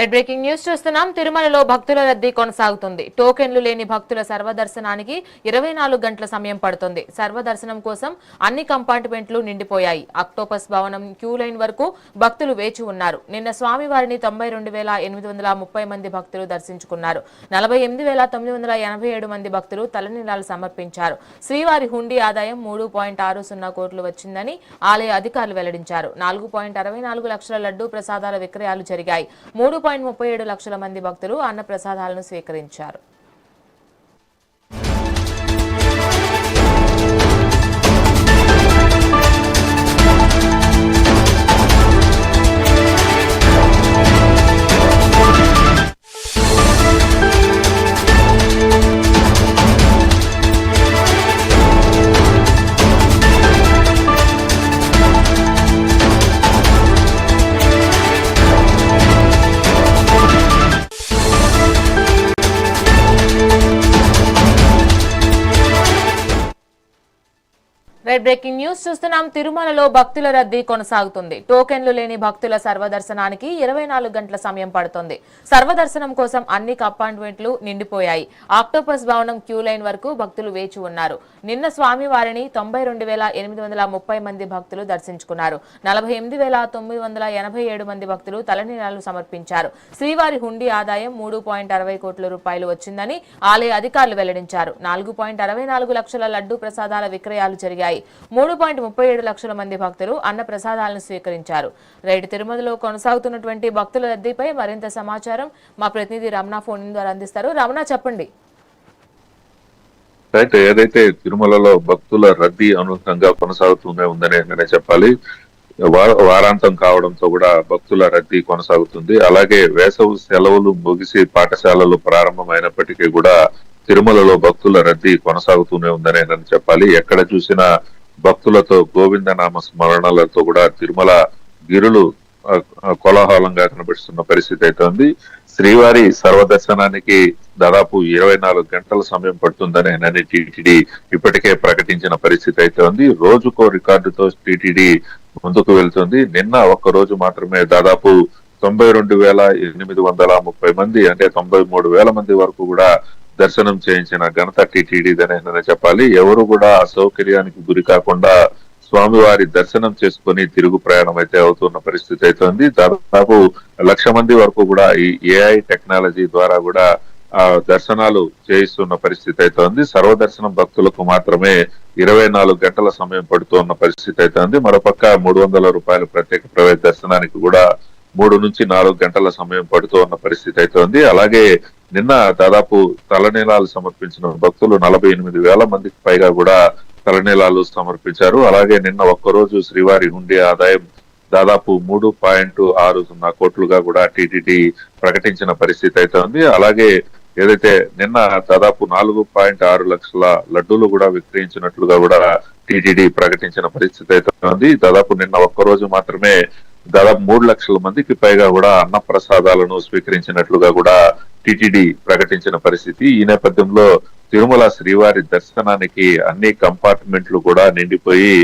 Right breaking news చూస్తున్నాం. తిరుమలలో భక్తుల రద్దీ కొనసాగుతుంది. టోకెన్లు లేని భక్తుల సర్వదర్శనానికి 24 గంటల సమయం పడుతుంది. సర్వదర్శనం కోసం అన్ని కంపార్ట్మెంట్లు నిండిపోయాయి. ఆక్టోపస్ భవనం క్యూ లైన్ వరకు భక్తులు వేచి ఉన్నారు. నిన్న స్వామివారిని 92,830 మంది భక్తులు దర్శించుకున్నారు. 48,987 మంది భక్తులు తలనీలాలు సమర్పించారు. శ్రీవారి హుండీ ఆదాయం 3.60 కోట్లు వచ్చిందని ఆలయ అధికారులు వెల్లడించారు. 4.64 లక్షల లడ్డూ ప్రసాదాల విక్రయాలు జరిగాయి. 3.37 లక్షల మంది భక్తులు అన్న ప్రసాదాలను స్వీకరించారు. రైట్ బ్రేకింగ్ న్యూస్ చూస్తున్నాం. తిరుమలలో భక్తుల రద్దీ కొనసాగుతుంది. టోకెన్లు లేని భక్తుల సర్వదర్శనానికి 24 గంటల సమయం పడుతుంది. సర్వదర్శనం కోసం అన్ని అపాయింట్మెంట్లు నిండిపోయాయి. ఆక్టోపస్ భవనం క్యూ లైన్ వరకు భక్తులు వేచి ఉన్నారు. నిన్న స్వామివారిని 92,830 మంది భక్తులు దర్శించుకున్నారు. 48,987 మంది భక్తులు తలనీలాలు సమర్పించారు. శ్రీవారి హుండీ ఆదాయం 3.60 కోట్ల రూపాయలు వచ్చిందని ఆలయ అధికారులు వెల్లడించారు. 4.64 లక్షల లడ్డూ ప్రసాదాల విక్రయాలు జరిగాయి. 3.37 లక్షల మంది భక్తులు అన్న ప్రసాదాలను స్వీకరించారు. రైట్ తిరుమలలో కొనసాగుతున్నటువంటి భక్తుల రద్దీపై మరింత సమాచారం మా ప్రతినిధి రమణ ఫోన్ ద్వారా అందిస్తారు. రమణ, చెప్పండి. రైట్, ఏదైతే తిరుమలలో భక్తుల రద్దీ అనూహ్యంగా కొనసాగుతూనే ఉందనే చెప్పాలి. వారాంతం కావడంతో కూడా భక్తుల రద్దీ కొనసాగుతుంది. అలాగే వేసవి సెలవులు ముగిసి పాఠశాలలు ప్రారంభమైనప్పటికీ కూడా తిరుమలలో భక్తుల రద్దీ కొనసాగుతూనే ఉందనే చెప్పాలి. ఎక్కడ చూసినా భక్తులతో గోవిందనామ స్మరణలతో కూడా తిరుమల గిరులు కోలాహలంగా కనిపిస్తున్న పరిస్థితి అయితే ఉంది. శ్రీవారి సర్వదర్శనానికి దాదాపు 24 గంటల సమయం పడుతుందని టీటీడీ ఇప్పటికే ప్రకటించిన పరిస్థితి అయితే ఉంది. రోజుకో రికార్డుతో టీటీడీ ముందుకు వెళ్తుంది. నిన్న ఒక్క రోజు మాత్రమే దాదాపు 92,830 మంది, అంటే 93,000 మంది వరకు కూడా దర్శనం చేయించిన ఘనత టీటీడీదనే చెప్పాలి. ఎవరు కూడా అసౌకర్యానికి గురి కాకుండా స్వామివారి దర్శనం చేసుకుని తిరుగు ప్రయాణం అయితే అవుతున్న పరిస్థితి అయితే ఉంది. దాదాపు 1,00,000 మంది వరకు కూడా ఈ ఏఐ టెక్నాలజీ ద్వారా కూడా దర్శనాలు చేయిస్తున్న పరిస్థితి అయితే ఉంది. సర్వదర్శనం భక్తులకు మాత్రమే 24 గంటల సమయం పడుతున్న పరిస్థితి అయితే ఉంది. మరోపక్క 300 రూపాయల ప్రత్యేక ప్రవేశ దర్శనానికి కూడా 3 నుంచి 4 గంటల సమయం పడుతూ ఉన్న పరిస్థితి అయితే ఉంది. అలాగే నిన్న దాదాపు తలనీలాలు సమర్పించిన భక్తులు 48,000 మందికి పైగా కూడా తలనీలాలు సమర్పించారు. అలాగే నిన్న ఒక్కరోజు శ్రీవారి హుండీ ఆదాయం దాదాపు 3.60 కోట్లుగా కూడా టీటీడీ ప్రకటించిన పరిస్థితి అయితే ఉంది. అలాగే ఏదైతే నిన్న దాదాపు 4.6 లక్షల లడ్డూలు కూడా విక్రయించినట్లుగా కూడా టీటీడీ ప్రకటించిన పరిస్థితి అయితే ఉంది. దాదాపు నిన్న ఒక్కరోజు మాత్రమే దాదాపు 3 లక్షల మందికి పైగా కూడా అన్న ప్రసాదాలను స్వీకరించినట్లుగా కూడా టీటీడీ ప్రకటించిన పరిస్థితి. ఈ నేపథ్యంలో తిరుమల శ్రీవారి దర్శనానికి అన్ని కంపార్ట్మెంట్లు కూడా నిండిపోయి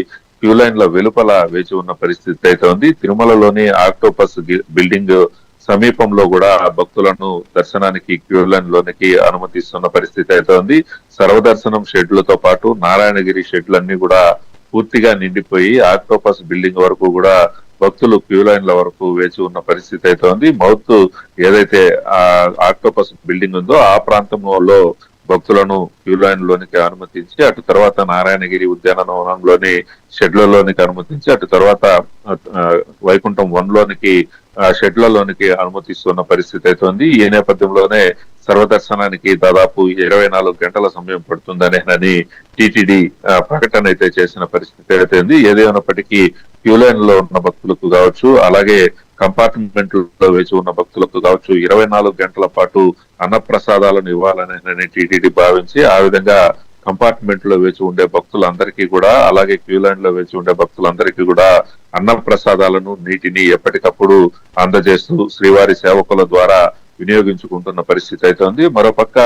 క్యూ లైన్ల వెలుపల వేచి ఉన్న పరిస్థితి అయితే ఉంది. తిరుమలలోని ఆక్టోపస్ బిల్డింగ్ సమీపంలో కూడా భక్తులను దర్శనానికి క్యూ లైన్ లోనికి అనుమతిస్తున్న పరిస్థితి అయితే ఉంది. సర్వదర్శనం షెడ్లతో పాటు నారాయణగిరి షెడ్లన్నీ కూడా పూర్తిగా నిండిపోయి ఆక్టోపస్ బిల్డింగ్ వరకు కూడా భక్తులు క్యూ లైన్ల వరకు వేచి ఉన్న పరిస్థితి అయితే ఉంది. మౌత్ ఏదైతే ఆక్టోపస్ బిల్డింగ్ ఉందో ఆ ప్రాంతంలో భక్తులను క్యూ లైన్ లోనికి అనుమతించి అటు తర్వాత నారాయణగిరి ఉద్యానవనంలోని షెడ్లలోనికి అనుమతించి అటు తర్వాత వైకుంఠం 1 లోనికి షెడ్లలోనికి అనుమతిస్తున్న పరిస్థితి అయితే ఉంది. ఈ నేపథ్యంలోనే సర్వదర్శనానికి దాదాపు 24 గంటల సమయం పడుతుందనేనని టీటీడీ ప్రకటన అయితే చేసిన పరిస్థితి అయితే ఉంది. ఏదేమైనప్పటికీ క్యూ లైన్ లో ఉన్న భక్తులకు కావచ్చు, అలాగే కంపార్ట్మెంట్లో వేచి ఉన్న భక్తులకు కావచ్చు 24 గంటల పాటు అన్నప్రసాదాలను ఇవ్వాలని టీటీడీ భావించి ఆ విధంగా కంపార్ట్మెంట్ లో వేచి ఉండే భక్తులందరికీ కూడా, అలాగే క్యూ లైన్ లో వేచి ఉండే భక్తులందరికీ కూడా అన్న ప్రసాదాలను, నీటిని ఎప్పటికప్పుడు అందజేస్తూ శ్రీవారి సేవకుల ద్వారా వినియోగించుకుంటున్న పరిస్థితి అయితే ఉంది. మరోపక్క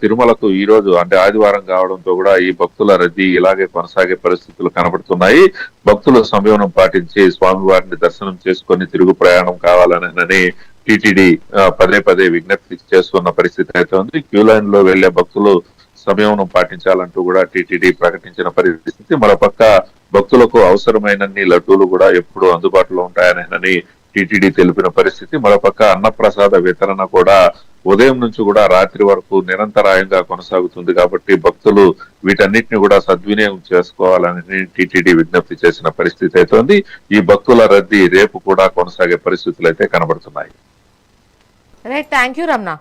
తిరుమలకు ఈ రోజు అంటే ఆదివారం కావడంతో కూడా ఈ భక్తుల రద్దీ ఇలాగే కొనసాగే పరిస్థితులు కనబడుతున్నాయి. భక్తులు సంయమనం పాటించి స్వామివారిని దర్శనం చేసుకొని తిరుగు ప్రయాణం కావాలని టిటిడి పదే పదే విజ్ఞప్తి చేస్తున్న పరిస్థితి అయితే ఉంది. క్యూ లైన్ లో వెళ్లే భక్తులు సమయం పాటించాలంటూ కూడా టిటిడి ప్రకటించిన పరిస్థితి. మరోపక్క భక్తులకు అవసరమైనన్ని లడ్డూలు కూడా ఎప్పుడు అందుబాటులో ఉంటాయని టిటిడి తెలిపిన పరిస్థితి. మరోపక్క అన్నప్రసాద వితరణ కూడా ఉదయం నుంచి కూడా రాత్రి వరకు నిరంతరాయంగా కొనసాగుతుంది కాబట్టి భక్తులు వీటన్నిటిని కూడా సద్వినియోగం చేసుకోవాలని టిటిడి విజ్ఞప్తి చేసిన పరిస్థితి అయితే ఉంది. ఈ భక్తుల రద్దీ రేపు కూడా కొనసాగే పరిస్థితులు అయితే కనబడుతున్నాయి. Right, thank you Ramana.